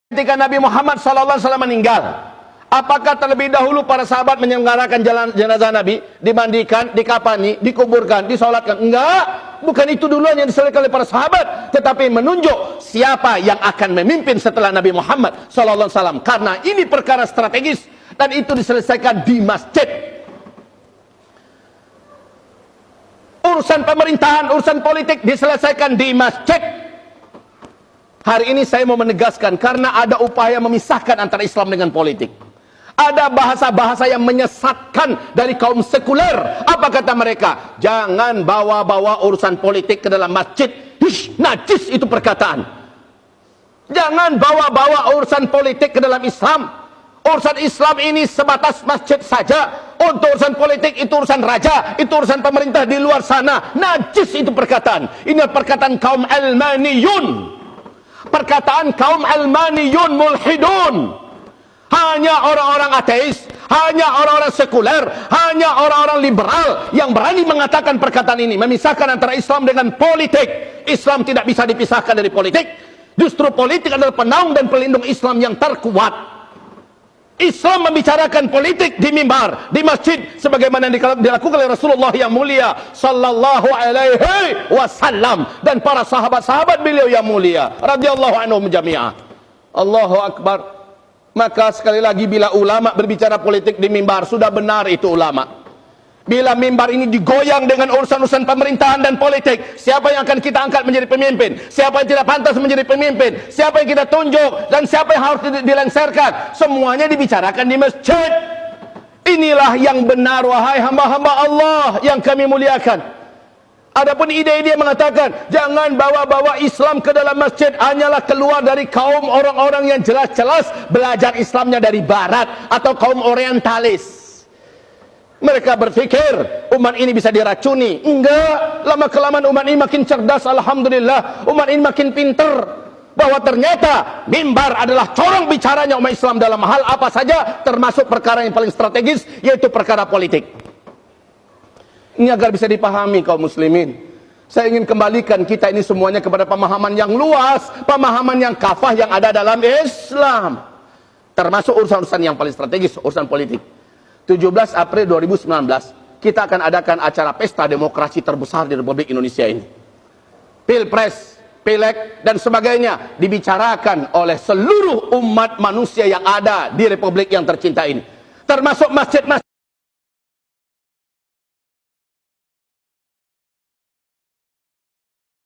Ketika Nabi Muhammad SAW meninggal, apakah terlebih dahulu para sahabat menyelenggarakan jenazah Nabi, dimandikan, dikafani, dikuburkan, disolatkan? Enggak, bukan itu duluan yang diselesaikan oleh para sahabat, tetapi menunjuk siapa yang akan memimpin setelah Nabi Muhammad SAW. Karena ini perkara strategis dan itu diselesaikan di masjid. Urusan pemerintahan, urusan politik diselesaikan di masjid. Hari ini saya mau menegaskan, karena ada upaya memisahkan antara Islam dengan politik. Ada bahasa-bahasa yang menyesatkan dari kaum sekuler. Apa kata mereka? Jangan bawa-bawa urusan politik ke dalam masjid. Hish, najis itu perkataan. Jangan bawa-bawa urusan politik ke dalam Islam. Urusan Islam ini sebatas masjid saja. Untuk urusan politik itu urusan raja, itu urusan pemerintah di luar sana. Najis itu perkataan. Ini perkataan kaum Almaniyun. Perkataan kaum Almaniyun mulhidun. Hanya orang-orang ateis, hanya orang-orang sekuler, hanya orang-orang liberal yang berani mengatakan perkataan ini, memisahkan antara Islam dengan politik. Islam tidak bisa dipisahkan dari politik. Justru politik adalah penaung dan pelindung Islam yang terkuat. Islam membicarakan politik di mimbar, di masjid, sebagaimana dilakukan oleh Rasulullah yang mulia sallallahu alaihi wasallam dan para sahabat-sahabat beliau yang mulia radhiyallahu anhum jami'ah. Allahu akbar. Maka sekali lagi, bila ulama berbicara politik di mimbar, sudah benar itu ulama. Bila mimbar ini digoyang dengan urusan-urusan pemerintahan dan politik, siapa yang akan kita angkat menjadi pemimpin, siapa yang tidak pantas menjadi pemimpin, siapa yang kita tunjuk, dan siapa yang harus dilengsarkan, semuanya dibicarakan di masjid. Inilah yang benar, wahai hamba-hamba Allah yang kami muliakan. Adapun ide-ide yang mengatakan jangan bawa-bawa Islam ke dalam masjid, hanyalah keluar dari kaum orang-orang yang jelas-jelas belajar Islamnya dari barat atau kaum orientalis. Mereka berpikir umat ini bisa diracuni. Enggak, lama-kelamaan umat ini makin cerdas, alhamdulillah. Umat ini makin pinter, bahwa ternyata mimbar adalah corong bicaranya umat Islam dalam hal apa saja, termasuk perkara yang paling strategis, yaitu perkara politik. Ini agar bisa dipahami kaum muslimin. Saya ingin kembalikan kita ini semuanya kepada pemahaman yang luas, pemahaman yang kafah yang ada dalam Islam, termasuk urusan-urusan yang paling strategis, urusan politik. 17 April 2019 kita akan adakan acara pesta demokrasi terbesar di Republik Indonesia ini. Pilpres, pileg dan sebagainya dibicarakan oleh seluruh umat manusia yang ada di Republik yang tercinta ini, termasuk masjid-masjid